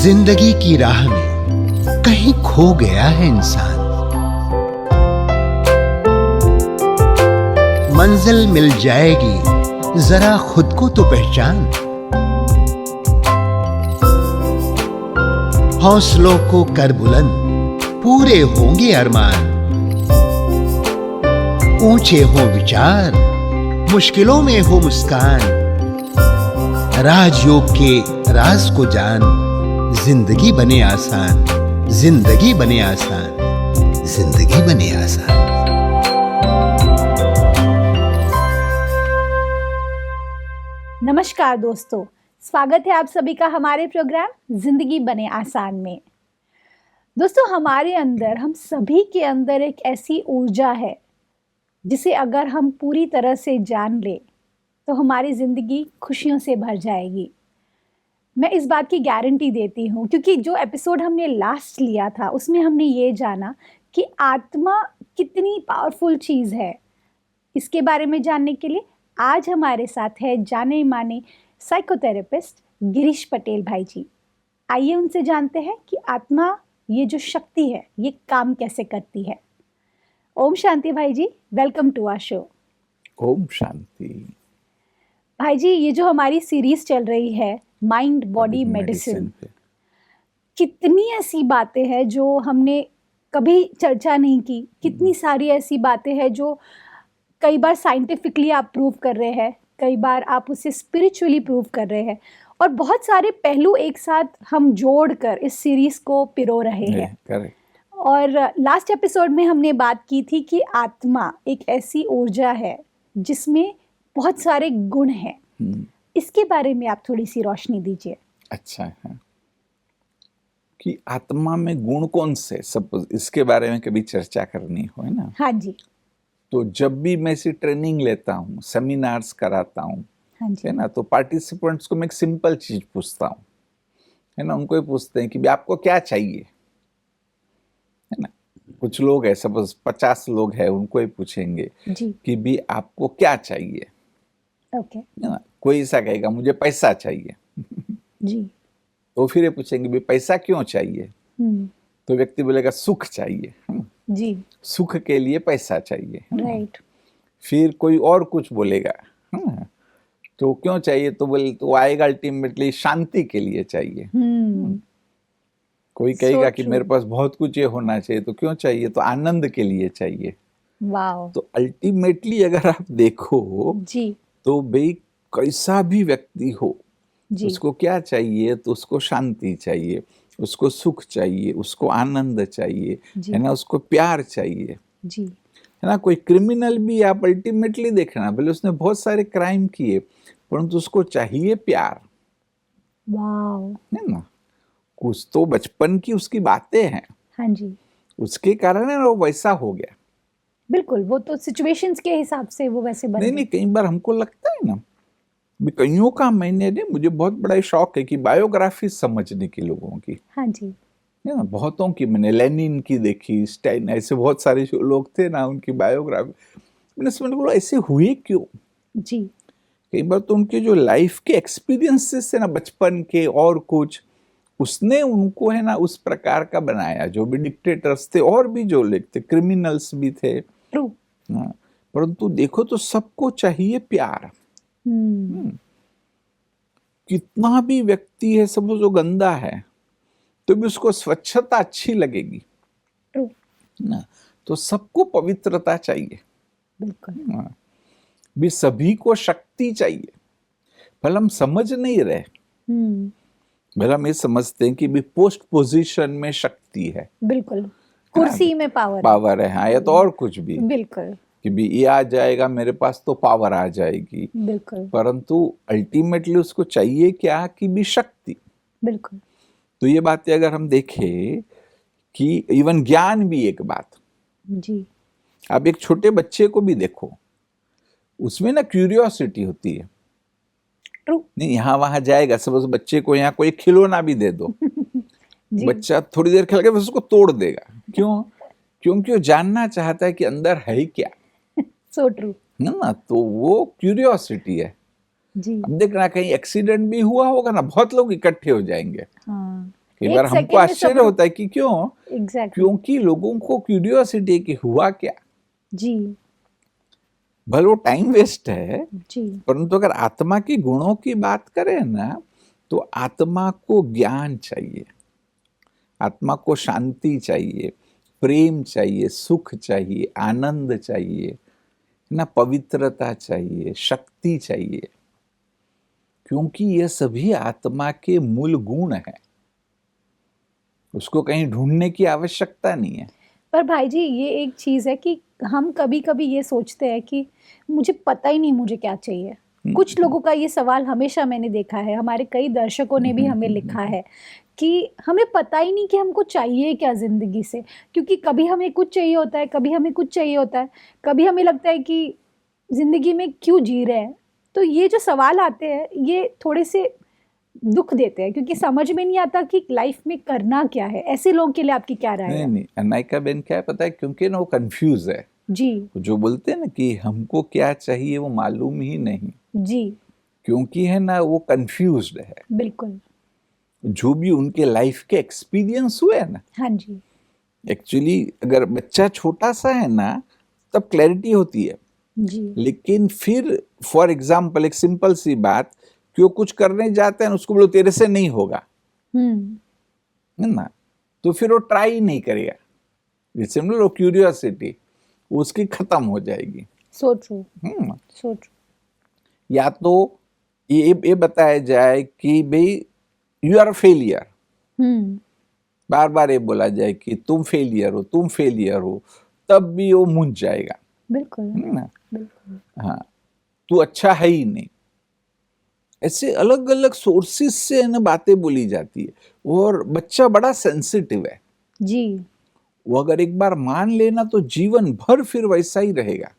जिंदगी की राह में कहीं खो गया है इंसान। मंजिल मिल जाएगी, जरा खुद को तो पहचान। हौसलों को कर बुलंद, पूरे होंगे अरमान। ऊंचे हो विचार, मुश्किलों में हो मुस्कान। राजयोग के राज को जान, जिंदगी बने आसान, जिंदगी बने आसान, जिंदगी बने आसान। नमस्कार दोस्तों, स्वागत है आप सभी का हमारे प्रोग्राम जिंदगी बने आसान में। दोस्तों, हमारे अंदर, हम सभी के अंदर एक ऐसी ऊर्जा है जिसे अगर हम पूरी तरह से जान ले तो हमारी ज़िंदगी खुशियों से भर जाएगी। मैं इस बात की गारंटी देती हूँ, क्योंकि जो एपिसोड हमने लास्ट लिया था उसमें हमने ये जाना कि आत्मा कितनी पावरफुल चीज़ है। इसके बारे में जानने के लिए आज हमारे साथ है जाने माने साइकोथेरेपिस्ट गिरीश पटेल भाई जी। आइए उनसे जानते हैं कि आत्मा, ये जो शक्ति है, ये काम कैसे करती है। ओम शांति भाई जी, वेलकम टू आवर शो। ओम शांति भाई जी, ये जो हमारी सीरीज चल रही है माइंड बॉडी मेडिसिन, कितनी ऐसी बातें हैं जो हमने कभी चर्चा नहीं की। कितनी सारी ऐसी बातें हैं जो कई बार साइंटिफिकली आप प्रूव कर रहे हैं, कई बार आप उसे स्पिरिचुअली प्रूव कर रहे हैं, और बहुत सारे पहलू एक साथ हम जोड़कर इस सीरीज को पिरो रहे हैं। करेक्ट। और लास्ट एपिसोड में हमने बात की थी कि आत्मा एक ऐसी ऊर्जा है जिसमें बहुत सारे गुण हैं। इसके बारे में आप थोड़ी सी रोशनी दीजिए। अच्छा है कि आत्मा में गुण कौन से, सब इसके बारे में कभी चर्चा करनी हो, है ना। हाँ जी। तो जब भी मैं ऐसी ट्रेनिंग लेता हूँ, सेमिनार्स कराता हूँ, हाँ जी। है ना, तो पार्टिसिपेंट्स को मैं एक सिंपल चीज पूछता हूँ, है ना। उनको ये पूछते हैं कि भी आपको क्या चाहिए, है ना। कुछ लोग है, सपोज 50 लोग हैं, उनको ये पूछेंगे जी। कि भी आपको क्या चाहिए, ओके। है ना। कोई ऐसा कहेगा मुझे पैसा चाहिए जी। तो फिर ये पूछेंगे भी पैसा क्यों चाहिए, हम्म। तो व्यक्ति बोलेगा सुख चाहिए, है ना? जी। सुख के लिए पैसा चाहिए, है ना? राइट। फिर कोई और कुछ बोलेगा, है ना? तो क्यों चाहिए, तो बोले तो आएगा अल्टीमेटली शांति के लिए चाहिए। कोई कहेगा कि मेरे पास बहुत कुछ ये होना चाहिए, तो क्यों चाहिए, तो आनंद के लिए चाहिए। वाओ। तो अल्टीमेटली अगर आप देखो जी। तो भाई कैसा भी व्यक्ति हो, जी। उसको क्या चाहिए, तो उसको शांति चाहिए, उसको सुख चाहिए, उसको आनंद चाहिए, जी। है ना, उसको प्यार चाहिए, जी। है ना। कोई क्रिमिनल भी आप अल्टीमेटली देखना, भले उसने बहुत सारे क्राइम किए, परंतु उसको चाहिए प्यार, वाओ। है ना। कुछ तो बचपन की उसकी बातें हैं, हाँ जी। उसके कारण है वो वैसा हो गया। बिल्कुल, वो तो सिचुएशंस के हिसाब से वो वैसे बन नहीं, कई बार हमको लगता है ना, कईयों का, मैंने मुझे बहुत बड़ा शौक है कि बायोग्राफी समझने की लोगों की। हाँ जी। है ना, बहुतों की मैंने लेनिन की देखी, स्टाइन, ऐसे बहुत सारे जो लोग थे ना, उनकी बायोग्राफी मैंने समझ बोला ऐसे हुए क्यों। जी। कई बार तो उनके जो लाइफ के एक्सपीरियंसेस है ना, बचपन के और कुछ, उसने उनको, है ना, उस प्रकार का बनाया। जो भी डिक्टेटर्स थे और भी जो लोग थे, क्रिमिनल्स भी थे, ट्रू। परंतु देखो तो सबको चाहिए प्यार। कितना भी व्यक्ति है, सब जो गंदा है, तो भी उसको स्वच्छता अच्छी लगेगी ट्रू ना। तो सबको पवित्रता चाहिए, बिल्कुल। भी सभी को शक्ति चाहिए। भले हम समझ नहीं रहे, भले हम ये समझते हैं कि भी पोस्ट पोजीशन में शक्ति है, बिल्कुल, कुर्सी में पावर है, हाँ, या तो और कुछ भी, बिल्कुल, कि भी ये आ जाएगा मेरे पास तो पावर आ जाएगी, बिल्कुल, परंतु अल्टीमेटली उसको चाहिए क्या, कि भी शक्ति। बिल्कुल। तो ये बातें अगर हम देखें कि इवन ज्ञान भी एक बात। जी। आप एक छोटे बच्चे को भी देखो, उसमें ना क्यूरियोसिटी होती है। ट्रू। नहीं, यहाँ वहां जाएगा, सब बच्चे को यहाँ कोई खिलौना भी दे दो बच्चा थोड़ी देर खेल के बस उसको तोड़ देगा। क्यों? क्योंकि वो जानना चाहता है कि अंदर है क्या। सो ट्रू ना, तो वो क्यूरियोसिटी है। जी। अब देखना, कहीं एक्सीडेंट भी हुआ होगा ना, बहुत लोग इकट्ठे हो जाएंगे, हाँ। कई एक बार हमको सेकंड में सब आश्चर्य होता है कि क्यों, एग्जैक्टली क्योंकि लोगों को क्यूरियोसिटी कि हुआ क्या। जी भले वो टाइम वेस्ट है, जी परंतु अगर आत्मा के गुणों की बात करें ना, तो आत्मा को ज्ञान चाहिए, आत्मा को शांति चाहिए, प्रेम चाहिए, सुख चाहिए, आनंद चाहिए ना, पवित्रता चाहिए, शक्ति चाहिए, क्योंकि ये सभी आत्मा के मूल गुण हैं। उसको कहीं ढूंढने की आवश्यकता नहीं है। पर भाई जी ये एक चीज़ है कि हम कभी कभी ये सोचते हैं कि मुझे पता ही नहीं मुझे क्या चाहिए। कुछ लोगों का ये सवाल हमेशा मैंने देखा है, हमारे कई दर्शकों ने भी हमें लिखा है कि हमें पता ही नहीं कि हमको चाहिए क्या ज़िंदगी से, क्योंकि कभी हमें कुछ चाहिए होता है, कभी हमें कुछ चाहिए होता है, कभी हमें लगता है कि ज़िंदगी में क्यों जी रहे हैं। तो ये जो सवाल आते हैं ये थोड़े से दुख देते हैं, क्योंकि समझ में नहीं आता कि लाइफ में करना क्या है। ऐसे लोगों के लिए आपकी क्या राय नहीं है? नहीं, अनायका बेन क्या है पता है, क्योंकि ना वो कंफ्यूज है। जी जो बोलते हैं ना कि हमको क्या चाहिए वो मालूम ही नहीं, जी क्योंकि है ना वो कंफ्यूज्ड है। बिल्कुल। जो भी उनके लाइफ के एक्सपीरियंस हुए हैं ना, हाँ जी एक्चुअली अगर बच्चा छोटा सा है ना तब क्लैरिटी होती है, जी लेकिन फिर फॉर एग्जाम्पल एक सिंपल सी बात कि वो कुछ करने जाते हैं ना, उसको बोलो तेरे से नहीं होगा, है ना, तो फिर वो ट्राई नहीं करेगा। जैसे हम लोग क्यूरियोसिटी उसकी खत्म हो जाएगी। सो ट्रू हम्म, सो ट्रू। या तो ये बताया जाए कि भाई यू आर अ फेलियर, बार बार ये बोला जाए कि तुम फेलियर हो, तुम फेलियर हो, तब भी वो मुंझ जाएगा, बिल्कुल है ना। बिल्कुल हाँ, तू अच्छा है ही नहीं। ऐसे अलग अलग सोर्सेस से ना बातें बोली जाती है, और बच्चा बड़ा सेंसिटिव है। जी वो अगर एक बार मान लेना तो जीवन भर फिर वैसा ही रहेगा।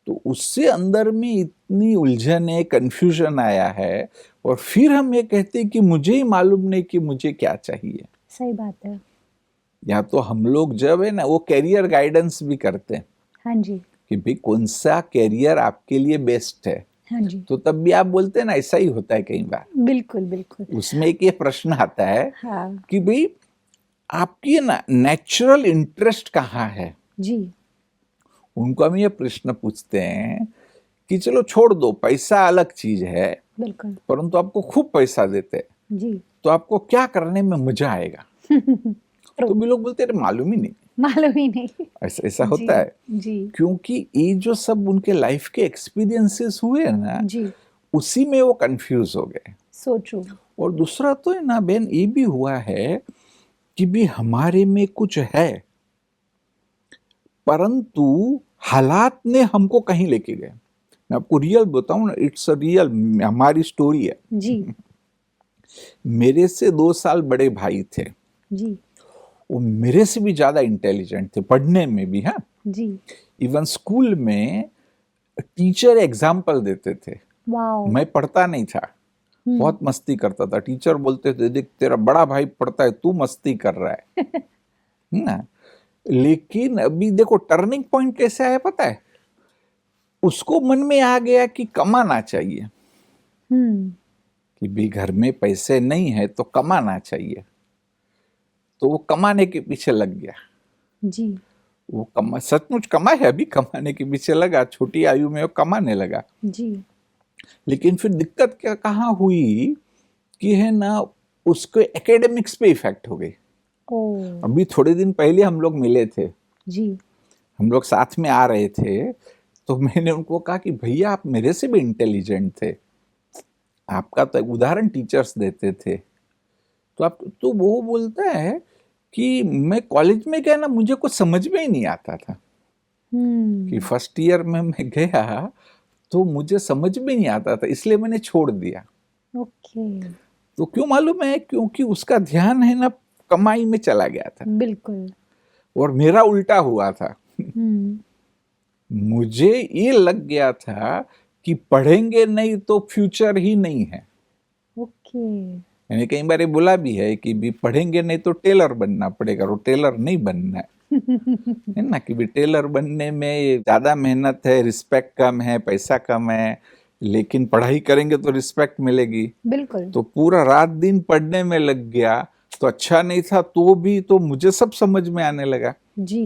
तो उससे अंदर में इतनी उलझन है, कंफ्यूजन आया है, और फिर हम ये कहते हैं कि मुझे ही मालूम नहीं कि मुझे क्या चाहिए। सही बात है। या तो हम लोग जब है ना वो कैरियर गाइडेंस भी करते हैं हाँ जी कि भाई कौन सा कैरियर आपके लिए बेस्ट है, हाँ जी तो तब भी आप बोलते हैं ना, ऐसा ही होता है कई बार। बिल्कुल बिल्कुल। उसमें एक ये प्रश्न आता है हाँ कि भाई आपकी ना नेचुरल इंटरेस्ट कहाँ है। जी उनको हम ये प्रश्न पूछते हैं कि चलो छोड़ दो, पैसा अलग चीज है, बिल्कुल परंतु आपको खूब पैसा देते हैं जी तो आपको क्या करने में मजा आएगा। तो भी लोग बोलते हैं मालूम ही नहीं। मालूम ही नहीं। ऐसा ऐसा होता है, जी क्योंकि ये जो सब उनके लाइफ के एक्सपीरियंसेस हुए हैं ना, जी उसी में वो कंफ्यूज हो गए। So true. और दूसरा तो है ना बहन, ये भी हुआ है कि भी हमारे में कुछ है, परंतु हालात ने हमको कहीं लेके गए। मैं आपको रियल बताऊं ना, इट्स अ रियल, हमारी स्टोरी है। जी मेरे से 2 साल बड़े भाई थे, जी वो मेरे से भी ज्यादा इंटेलिजेंट थे पढ़ने में भी। हाँ, जी इवन स्कूल में टीचर एग्जाम्पल देते थे, वाओ मैं पढ़ता नहीं था, बहुत मस्ती करता था। टीचर बोलते थे देख तेरा बड़ा भाई पढ़ता है, तू मस्ती कर रहा है ना। लेकिन अभी देखो टर्निंग पॉइंट कैसे आया पता है, उसको मन में आ गया कि कमाना चाहिए, कि भी घर में पैसे नहीं है तो कमाना चाहिए, तो वो कमाने के पीछे लग गया। जी वो सचमुच कमा है, अभी कमाने के पीछे लगा, छोटी आयु में वो कमाने लगा। जी लेकिन फिर दिक्कत क्या कहाँ हुई कि है ना, उसको एकेडमिक्स पे इफेक्ट हो गई। ओ अभी थोड़े दिन पहले हम लोग मिले थे, जी हम लोग साथ में आ रहे थे, तो मैंने उनको कहा कि भैया आप मेरे से भी इंटेलिजेंट थे, आपका तो एक उदाहरण टीचर्स देते थे। तो वो बोलता है कि मैं कॉलेज में गया ना, मुझे कुछ समझ में ही नहीं आता था, कि फर्स्ट ईयर में मैं गया तो मुझे समझ में नहीं आता था, इसलिए मैंने छोड़ दिया। ओके तो क्यों मालूम है, क्योंकि उसका ध्यान है ना कमाई में चला गया था, बिल्कुल। और मेरा उल्टा हुआ था। मुझे ये लग गया था कि पढ़ेंगे नहीं तो फ्यूचर ही नहीं है। ओके मैंने कई बार ये बोला भी है कि भी पढ़ेंगे नहीं तो टेलर बनना पड़ेगा, और टेलर नहीं बनना है ना, कि भी टेलर बनने में ज्यादा मेहनत है, रिस्पेक्ट कम है, पैसा कम है, लेकिन पढ़ाई करेंगे तो रिस्पेक्ट मिलेगी। बिल्कुल। तो पूरा रात दिन पढ़ने में लग गया तो अच्छा नहीं था, तो भी तो मुझे सब समझ में आने लगा। जी।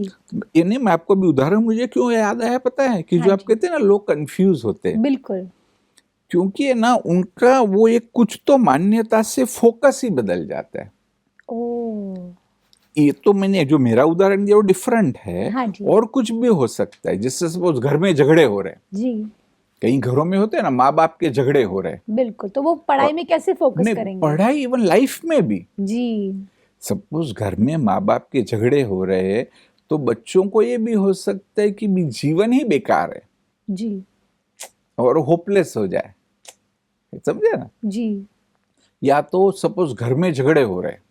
ये नहीं, मैं आपको भी उदाहरण मुझे क्यों याद आया पता है कि हाँ जो आप जी। कहते हैं ना लोग कंफ्यूज होते हैं, बिल्कुल। क्योंकि है ना उनका वो एक कुछ तो मान्यता से फोकस ही बदल जाता है। ओ। ये तो मैंने जो मेरा उदाहरण दिया वो डिफरेंट है, हाँ जी। और कुछ भी हो सकता है। जिससे सपोज घर में झगड़े हो रहे हैं, जी। कई घरों में होते हैं ना माँ बाप के झगड़े हो रहे हैं, बिल्कुल, तो वो पढ़ाई में कैसे फोकस नहीं करेंगे? पढ़ाई इवन लाइफ में भी जी। सपोज घर में माँ बाप के झगड़े हो रहे हैं, तो बच्चों को ये भी हो सकता है कि भी जीवन ही बेकार है जी। और होपलेस हो जाए, समझे ना। जी। या तो सपोज घर में झगड़े हो रहे हैं,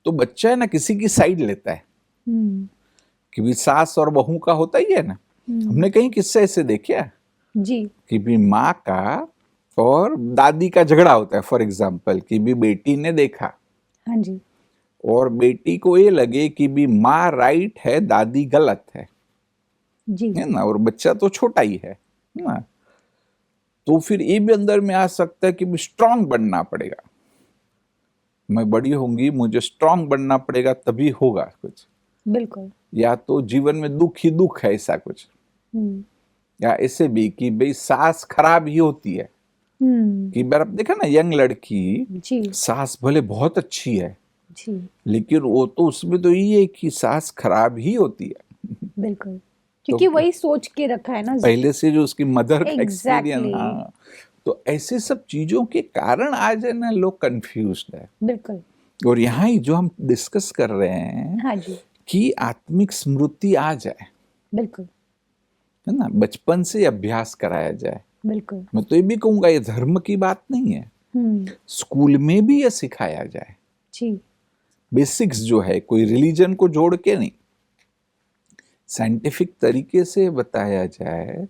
तो बच्चा है ना किसी की साइड लेता है हम्म। कि भी सास और बहू का होता ही है ना। हमने कहीं किस्से ऐसे देखे हैं जी। कि भी माँ का और दादी का झगड़ा होता है, फॉर एग्जाम्पल कि भी बेटी ने देखा हाँ जी। और बेटी को ये लगे कि भी माँ राइट है दादी गलत है जी। ना, और बच्चा तो छोटा ही है ना। तो फिर ये भी अंदर में आ सकता है कि भी स्ट्रांग बनना पड़ेगा, मैं बड़ी होंगी मुझे स्ट्रांग बनना पड़ेगा तभी होगा कुछ। बिल्कुल। या तो जीवन में दुख ही दुख है ऐसा कुछ, हम्म। या ऐसे भी कि भाई सास खराब ही होती है। कि बार आप देखा ना यंग लड़की, जी। सास भले बहुत अच्छी है जी। लेकिन वो तो उसमें तो ये है कि सास खराब ही होती है, बिल्कुल, क्योंकि वही सोच के रखा है ना पहले से जो उसकी मदर का एक्सपीरियंस। एग्जैक्टली। हाँ, तो ऐसे सब चीजों के कारण आज है ना लोग कंफ्यूज्ड है। बिल्कुल। और यहाँ ही जो हम डिस्कस कर रहे हैं हाँ जी। कि आत्मिक स्मृति आ जाए, बिल्कुल। है ना, बचपन से अभ्यास कराया जाए। बिल्कुल। मैं तो ये भी कहूंगा ये धर्म की बात नहीं है, स्कूल में भी ये सिखाया जाए। जी। बेसिक्स जो है कोई रिलीजन को जोड़ के नहीं, साइंटिफिक तरीके से बताया जाए।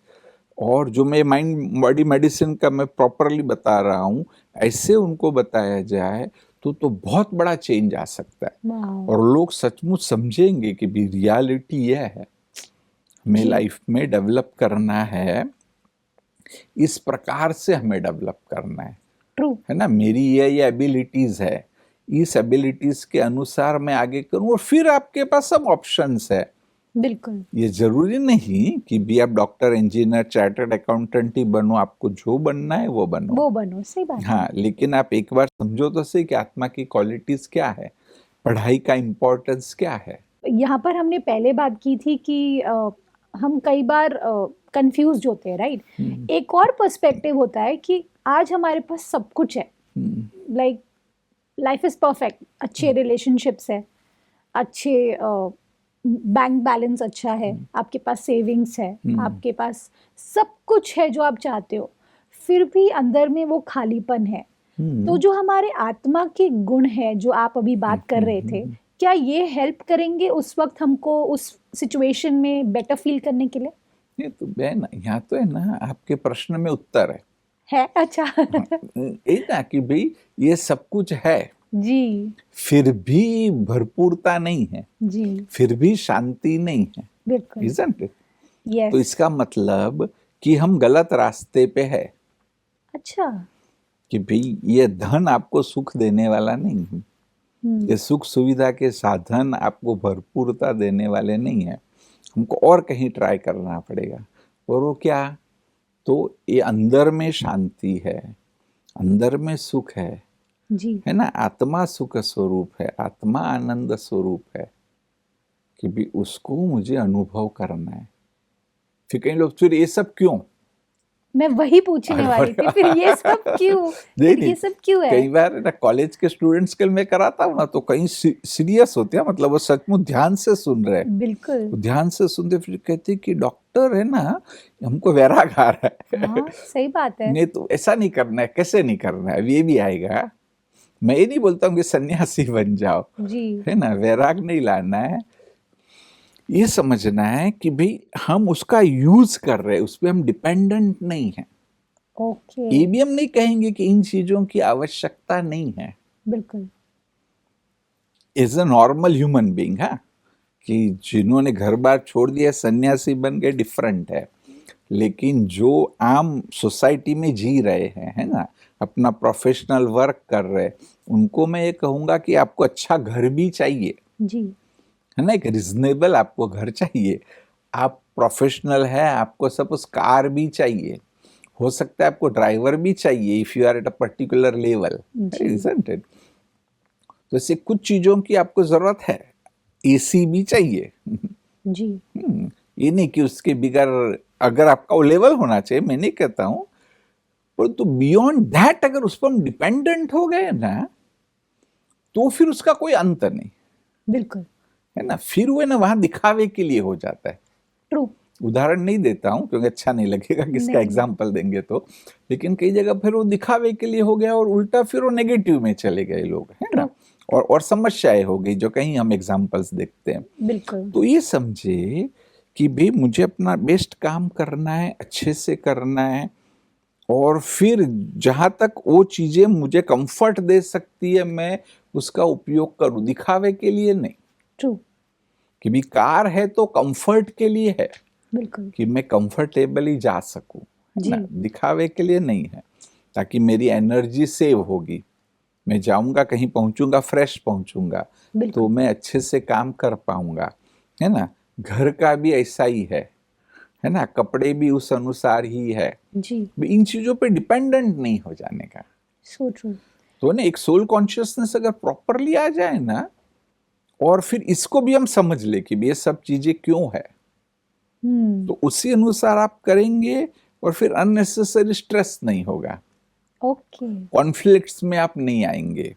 और जो मैं माइंड बॉडी मेडिसिन का मैं प्रॉपरली बता रहा हूँ ऐसे उनको बताया जाए तो बहुत बड़ा चेंज आ सकता है। वाह। और लोग सचमुच समझेंगे कि भी रियलिटी यह है, हमें जी। लाइफ में डेवलप करना है, इस प्रकार से हमें डेवलप करना ट्रू। है ना। मेरी ये एबिलिटीज है, इस एबिलिटीज के अनुसार मैं आगे करूं, और फिर आपके पास सब ऑप्शंस है। बिल्कुल। ये जरूरी नहीं कि भी आप डॉक्टर इंजीनियर चार्टर्ड अकाउंटेंट ही बनो, आपको जो बनना है वो बनो। वो बनो, सही बात है। हाँ, लेकिन आप एक बार समझो तो सही कि आत्मा की क्वालिटीज क्या है, पढ़ाई का इम्पोर्टेंस क्या है। यहाँ पर हमने पहले बात की थी कि हम कई बार कंफ्यूज होते हैं, राइट। एक और पर्सपेक्टिव होता है कि आज हमारे पास सब कुछ है, लाइक लाइफ इज परफेक्ट, अच्छे रिलेशनशिप्स है, अच्छे बैंक बैलेंस अच्छा है, आपके पास सेविंग्स है, आपके पास सब कुछ है जो आप चाहते हो, फिर भी अंदर में वो खालीपन है। तो जो हमारे आत्मा के गुण है जो आप अभी बात कर रहे थे, क्या ये हेल्प करेंगे उस वक्त हमको उस सिचुएशन में बेटर फील करने के लिए? ये तो बहन यहाँ तो है ना आपके प्रश्न में उत्तर है। अच्छा। ये ना कि भाई ये सब कुछ है जी। फिर भी भरपूरता नहीं है, जी। फिर भी शांति नहीं है, बिल्कुल। isn't it? यस। तो इसका मतलब कि हम गलत रास्ते पे है। अच्छा। कि भाई ये धन आपको सुख देने वाला नहीं है, ये सुख सुविधा के साधन आपको भरपूरता देने वाले नहीं है, हमको और कहीं ट्राई करना पड़ेगा। और वो क्या, तो ये अंदर में शांति है, अंदर में सुख है जी। ना। आत्मा सुख स्वरूप है, आत्मा आनंद स्वरूप है, कि भी उसको मुझे अनुभव करना है। फिर कई लोग फिर ये सब क्यों, मैं वही पूछने वाली थी, फिर ये सब क्यों, फिर ये सब क्यों है? कई बार ना कॉलेज के स्टूडेंट्स के मैं कराता हूँ ना, तो कहीं सीरियस होते हैं, मतलब वो सचमुच ध्यान से सुन रहे हैं। बिल्कुल। ध्यान से सुनते फिर कहते कि डॉक्टर है ना हमको वैराग आ रहा है। हाँ, सही बात है। नहीं तो ऐसा नहीं करना है, कैसे नहीं करना है, अब ये भी आएगा। मैं ये नहीं बोलता हूँ कि सन्यासी बन जाओ, जी। है ना, वैराग नहीं लाना है। ये समझना है कि भाई हम उसका यूज कर रहे हैं, उस पर हम डिपेंडेंट नहीं है। ओके। ये भी हम नहीं कहेंगे कि इन चीजों की आवश्यकता नहीं है। बिल्कुल। As a normal human being, हाँ, कि जिन्होंने घर बार छोड़ दिया सन्यासी बन गए डिफरेंट है, लेकिन जो आम सोसाइटी में जी रहे हैं, है ना, अपना प्रोफेशनल वर्क कर रहे, उनको मैं ये कहूँगा कि आपको अच्छा घर भी चाहिए, जी, है ना, एक रिजनेबल आपको घर चाहिए। आप प्रोफेशनल है, आपको सपोज कार भी चाहिए, हो सकता है आपको ड्राइवर भी चाहिए if you are at a particular level, जी। Isn't it? तो ऐसे कुछ चीजों की आपको जरूरत है। एसी भी चाहिए। जी, ये नहीं कि उसके बिगर, अगर आपका वो लेवल होना चाहिए, मैं नहीं कहता हूं, परंतु बियॉन्ड दैट अगर उस पर हम डिपेंडेंट हो गए ना, तो फिर उसका कोई अंत नहीं, बिल्कुल है ना। फिर वो ना वहां दिखावे के लिए हो जाता है। ट्रू। उदाहरण नहीं देता हूं क्योंकि अच्छा नहीं लगेगा किसका नहीं। एग्जाम्पल देंगे तो, लेकिन कई जगह फिर वो दिखावे के लिए हो गया और उल्टा फिर वो नेगेटिव में चले गए लोग, है ना, और समस्याएं हो गई जो कहीं हम एग्जाम्पल्स देखते हैं। बिल्कुल तो ये समझे कि भाई मुझे अपना बेस्ट काम करना है, अच्छे से करना है, और फिर जहां तक वो चीजें मुझे कंफर्ट दे सकती है मैं उसका उपयोग करूं, दिखावे के लिए नहीं। ट्रू, कि भी कार है तो कंफर्ट के लिए है, बिल्कुल कि मैं कंफर्टेबली जा सकूं, है जी, ना, दिखावे के लिए नहीं है, ताकि मेरी एनर्जी सेव होगी, मैं जाऊंगा कहीं पहुंचूंगा फ्रेश पहुंचूंगा, तो बिल्कुल मैं अच्छे से काम कर पाऊंगा, है ना। घर का भी ऐसा ही है ना, कपड़े भी उस अनुसार ही है। जी, इन चीजों पे डिपेंडेंट नहीं हो जाने का। So true. तो ना एक सोल कॉन्शियसनेस अगर प्रॉपरली आ जाए ना, और फिर इसको भी हम समझ ले कि ये सब चीजें क्यों है, तो उसी अनुसार आप करेंगे, और फिर अननेसेसरी स्ट्रेस नहीं होगा, ओके, कॉन्फ्लिक्ट्स में आप नहीं आएंगे।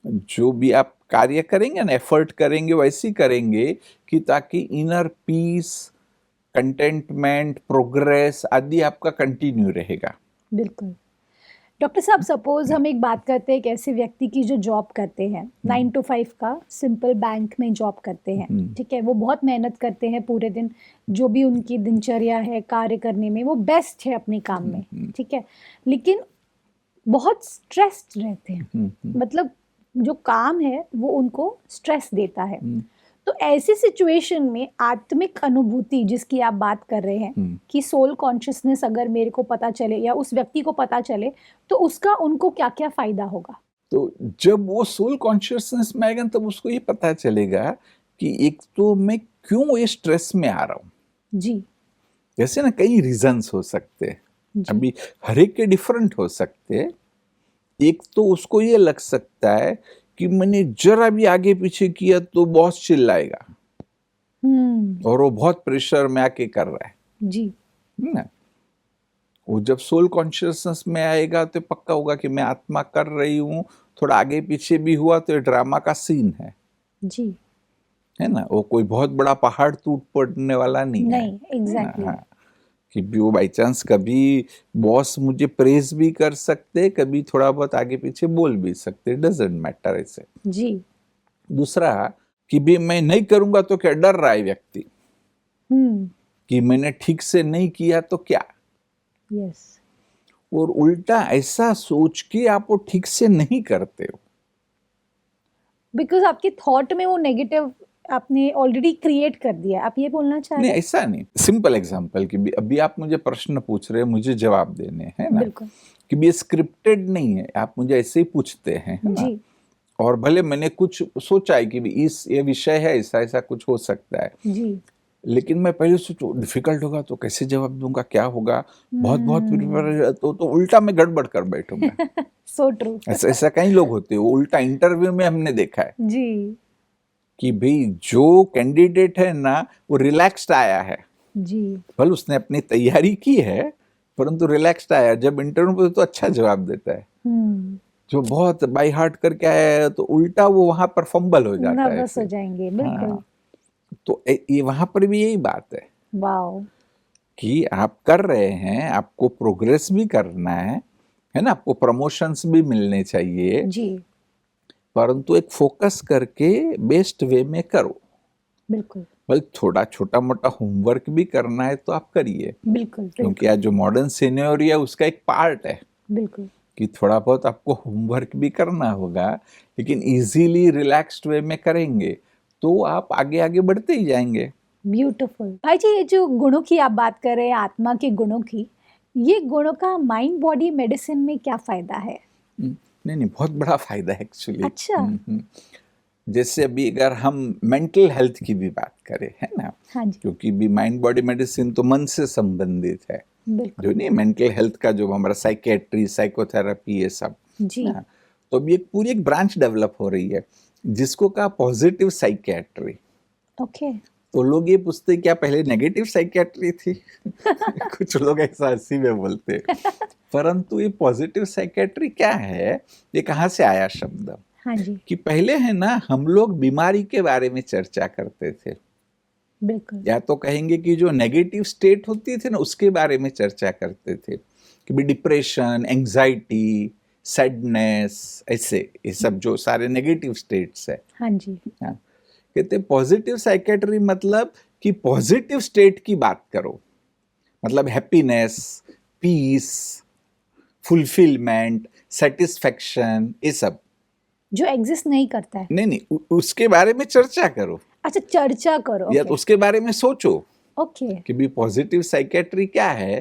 जो भी आप कार्य करेंगे ना, एफर्ट करेंगे, वैसे ही करेंगे कि ताकि इनर पीस, कंटेंटमेंट, प्रोग्रेस आदि आपका कंटिन्यू रहेगा। बिल्कुल। डॉक्टर साहब, सपोज हम एक बात करते हैं एक ऐसे व्यक्ति की जो जॉब करते हैं 9 to 5 का सिंपल बैंक में जॉब करते हैं, ठीक है, वो बहुत मेहनत करते हैं पूरे दिन, जो भी उनकी दिनचर्या है कार्य करने में वो बेस्ट है अपने काम में, ठीक है, लेकिन बहुत स्ट्रेस्ड रहते हैं, मतलब जो काम है वो उनको स्ट्रेस देता है। तो ऐसी सिचुएशन में आत्मिक अनुभूति जिसकी आप बात कर रहे हैं कि सोल कॉन्शियसनेस अगर मेरे को पता चले या उस व्यक्ति को पता चले तो उसका उनको क्या क्या फायदा होगा? तो जब वो सोल कॉन्शियसनेस में आएगा तब उसको ये पता चलेगा कि एक तो मैं क्यों ये स्ट्रेस में आ रहा हूँ। जी, जैसे ना कई रीजंस हो सकते हैं, जी, अभी हर एक के डिफरेंट हो सकते हैं। एक तो उसको ये लग सकता है कि मैंने जरा भी आगे पीछे किया तो बॉस चिल्लाएगा, और वो बहुत प्रेशर में आके कर रहा है जी, ना। वो जब सोल कॉन्शियसनेस में आएगा तो पक्का होगा कि मैं आत्मा कर रही हूँ, थोड़ा आगे पीछे भी हुआ तो ये ड्रामा का सीन जी, है ना, वो कोई बहुत बड़ा पहाड़ टूट पड़ने वाला नहीं है, नहीं, है ना। एग्जैक्टली, हाँ, कि भी वो बाई चांस कभी बॉस मुझे प्रेज भी कर सकते, कभी थोड़ा बहुत आगे पीछे बोल भी सकते, डजेंट मैटर ऐसे। जी, दूसरा कि भी मैं नहीं करूंगा तो क्या डर रहा है व्यक्ति, कि मैंने ठीक से नहीं किया तो क्या, यस, और उल्टा ऐसा सोच के आप वो ठीक से नहीं करते हो, बिकॉज आपके थॉट में वो नेगेटिव आपने ऑलरेडी क्रिएट कर दिया, आप ये बोलना चाह नहीं रहे हैं? ऐसा नहीं। सिंपल एग्जांपल कि भी अभी आप मुझे प्रश्न पूछ रहे हैं, मुझे जवाब देने हैं ना, बिल्कुल, कि भी ये स्क्रिप्टेड नहीं है, आप मुझे ऐसे ही पूछते हैं, है ना। जी, और भले मैंने कुछ सोचा है कि भी ये विषय है, ऐसा ऐसा कुछ हो सकता है, जी, लेकिन मैं पहले सोचू डिफिकल्ट होगा तो कैसे जवाब दूंगा, क्या होगा, बहुत बहुत प्रिपेयर तो उल्टा मैं गड़बड़ कर बैठूंगा। सो ट्रू, ऐसा ऐसा कई लोग होते हैं, वो उल्टा इंटरव्यू में हमने देखा है जी, कि भाई जो कैंडिडेट है ना वो रिलैक्स्ड आया है, जी, भले उसने अपनी तैयारी की है परंतु रिलैक्स्ड आया, जब इंटरव्यू पे तो अच्छा जवाब देता है। जो बहुत बाई हार्ट करके आया है तो उल्टा वो वहां पर फंबल हो जाता है नर्वस हो ऐसे। जाएंगे, बिल्कुल, हाँ, तो ये वहां पर भी यही बात है वाओ, कि आप कर रहे हैं, आपको प्रोग्रेस भी करना है ना, आपको प्रमोशंस भी मिलने चाहिए, जी, परंतु एक फोकस करके बेस्ट वे में करो। बिल्कुल, बल थोड़ा छोटा मोटा होमवर्क भी करना है तो आप करिए, बिल्कुल, क्योंकि आज जो मॉडर्न सिनेरियो है उसका एक पार्ट है बिल्कुल, कि थोड़ा बहुत आपको होमवर्क भी करना होगा, लेकिन इजीली रिलैक्स्ड वे में करेंगे तो आप आगे आगे बढ़ते ही जाएंगे। ब्यूटीफुल। भाई जी, ये जो गुणों की आप बात कर रहे हैं, आत्मा के गुणों की, ये गुणों का माइंड बॉडी मेडिसिन में क्या फायदा है? नहीं नहीं, बहुत बड़ा फायदा है एक्चुअली। अच्छा। जैसे अभी अगर हम मेंटल हेल्थ की भी बात करें, है ना, हाँ जी, क्योंकि भी माइंड बॉडी मेडिसिन तो मन से संबंधित है, बिल्कुल। जो नहीं मेंटल हेल्थ का जो हमारा साइकेट्री, साइकोथेरेपी, ये सब जी। ना, तो अभी एक पूरी एक ब्रांच डेवलप हो रही है जिसको कहा पॉजिटिव साइकेट्री। ओके। तो लोग ये पूछते हैं क्या पहले नेगेटिव साइकेट्री थी? कुछ लोग ऐसा हंसी में बोलते हैं, परंतु ये पॉजिटिव साइकेट्री क्या है, ये कहाँ से आया शब्द? हाँ जी, कि पहले है ना, हम लोग बीमारी के बारे में चर्चा करते थे, बिल्कुल। या तो कहेंगे कि जो नेगेटिव स्टेट होती थी ना उसके बारे में चर्चा करते थे, कि भी डिप्रेशन, एंजाइटी, सैडनेस, ऐसे ये सब जो सारे नेगेटिव स्टेट्स है। हाँ जी, हाँ, कहते पॉजिटिव साइकेट्री मतलब कि पॉजिटिव स्टेट की बात करो, मतलब हैप्पीनेस, पीस, फुलफिलमेंट, सेटिस्फेक्शन, ये सब। जो एग्जिस्ट नहीं करता है। नहीं नहीं, उसके बारे में चर्चा करो, अच्छा, चर्चा करो। या तो ओके, उसके बारे में सोचो ओके। कि भी पॉजिटिव साइकेट्री क्या है।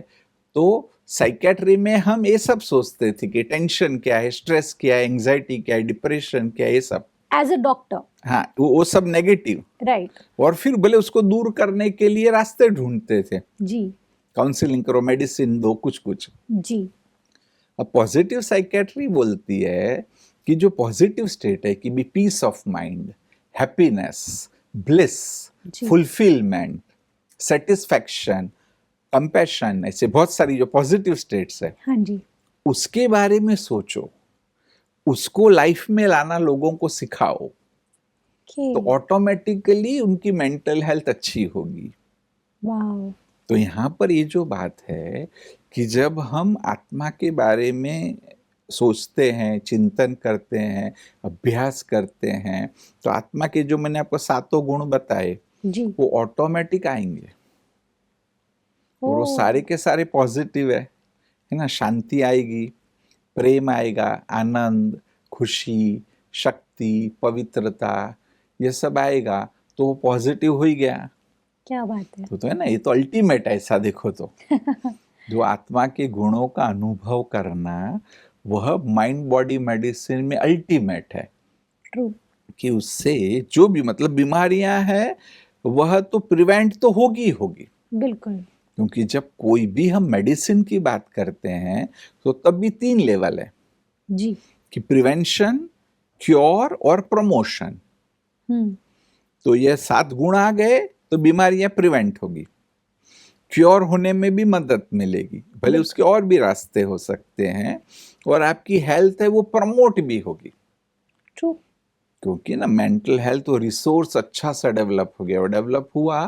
तो साइकेट्री में हम ये सब सोचते थे कि टेंशन क्या है, स्ट्रेस क्या है, एंजाइटी क्या है, डिप्रेशन क्या है, ये सब। As a doctor. हाँ, वो सब नेगेटिव। राइट। और फिर भले उसको दूर करने के लिए रास्ते ढूंढते थे, जी, काउंसलिंग करो, मेडिसिन दो, कुछ कुछ। जी, अब पॉजिटिव साइकेट्री बोलती है कि जो पॉजिटिव स्टेट है, कि भी peace of mind, happiness, bliss, जी। फुलफिलमेंट, सेटिस्फैक्शन, कंपैशन, ऐसे बहुत सारी जो पॉजिटिव स्टेट्स है, हाँ जी, उसके बारे में सोचो, उसको लाइफ में लाना लोगों को सिखाओ, ओके। तो ऑटोमेटिकली उनकी मेंटल हेल्थ अच्छी होगी। वाओ। तो यहाँ पर ये जो बात है कि जब हम आत्मा के बारे में सोचते हैं, चिंतन करते हैं, अभ्यास करते हैं, तो आत्मा के जो मैंने आपको 7 गुण बताए जी। वो ऑटोमेटिक आएंगे, और वो ओ, सारे के सारे पॉजिटिव है ना। शांति आएगी, प्रेम आएगा, आनंद, खुशी, शक्ति, पवित्रता, ये सब आएगा, तो वो पॉजिटिव हो ही गया। क्या बात है। तो है ना, ये तो अल्टीमेट है, ऐसा देखो तो। जो आत्मा के गुणों का अनुभव करना, वह माइंड बॉडी मेडिसिन में अल्टीमेट है, ट्रू। कि उससे जो भी मतलब बीमारियां हैं वह तो प्रिवेंट तो होगी होगी। बिल्कुल। क्योंकि जब कोई भी हम मेडिसिन की बात करते हैं तो तब भी 3 लेवल है, जी। कि प्रिवेंशन, क्योर और प्रमोशन। तो ये 7 गुण आ गए तो बीमारियां प्रिवेंट होगी, क्योर होने में भी मदद मिलेगी, भले उसके और भी रास्ते हो सकते हैं, और आपकी हेल्थ है वो प्रमोट भी होगी। ट्रू। क्योंकि ना मेंटल हेल्थ और रिसोर्स अच्छा सा डेवलप हो गया, और डेवलप हुआ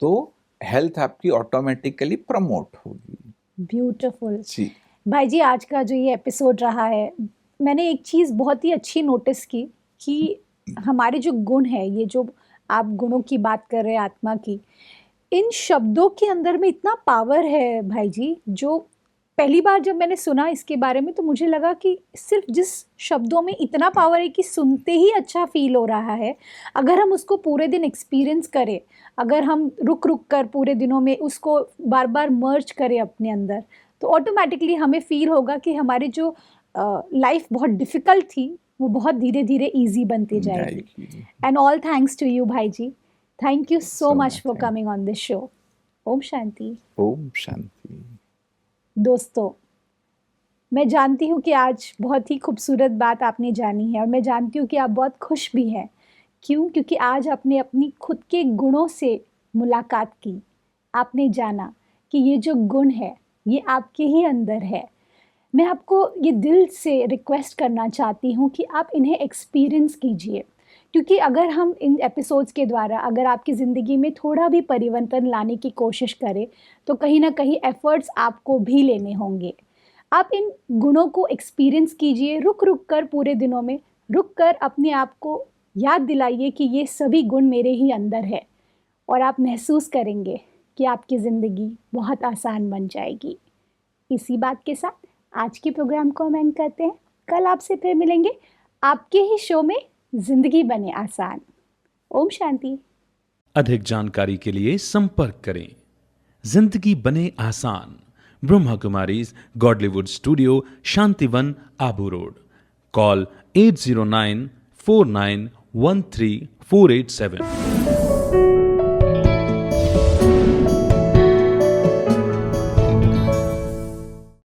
तो हेल्थ आपकी ऑटोमेटिकली प्रमोट होगी। ब्यूटीफुल। जी। भाई जी, आज का जो ये एपिसोड रहा है, मैंने एक चीज़ बहुत ही अच्छी नोटिस की कि हमारे जो गुण है, ये जो आप गुणों की बात कर रहे हैं आत्मा की, इन शब्दों के अंदर में इतना पावर है भाई जी। जो पहली बार जब मैंने सुना इसके बारे में तो मुझे लगा कि सिर्फ जिस शब्दों में इतना पावर है कि सुनते ही अच्छा फील हो रहा है, अगर हम उसको पूरे दिन एक्सपीरियंस करें, अगर हम रुक रुक कर पूरे दिनों में उसको बार बार मर्ज करें अपने अंदर, तो ऑटोमेटिकली हमें फील होगा कि हमारी जो लाइफ बहुत डिफ़िकल्ट थी वो बहुत धीरे धीरे ईजी बनती जाएगी। And all thanks to you भाई जी। Thank you so So much much, for thank you. Coming on this show. ओम शांति। ओम शांति। दोस्तों, मैं जानती हूँ कि आज बहुत ही खूबसूरत बात आपने जानी है, और मैं जानती हूँ कि आप बहुत खुश भी हैं। क्यों? क्योंकि आज आपने अपनी खुद के गुणों से मुलाकात की। आपने जाना कि ये जो गुण है ये आपके ही अंदर है। मैं आपको ये दिल से रिक्वेस्ट करना चाहती हूँ कि आप इन्हें एक्सपीरियंस कीजिए, क्योंकि अगर हम इन एपिसोड्स के द्वारा अगर आपकी ज़िंदगी में थोड़ा भी परिवर्तन लाने की कोशिश करें, तो कहीं ना कहीं एफ़र्ट्स आपको भी लेने होंगे। आप इन गुणों को एक्सपीरियंस कीजिए, रुक रुक कर, पूरे दिनों में रुक कर अपने आप को याद दिलाइए कि ये सभी गुण मेरे ही अंदर है, और आप महसूस करेंगे कि आपकी ज़िंदगी बहुत आसान बन जाएगी। इसी बात के साथ आज के प्रोग्राम को हम एंड करते हैं। कल आपसे फिर मिलेंगे आपके ही शो में ज़िंदगी बने आसान। ओम शांति। अधिक जानकारी के लिए संपर्क करें। जिंदगी बने आसान, Brahma Kumaris Godlywood studio, Shantivan, Abu road. Call 8094913 487।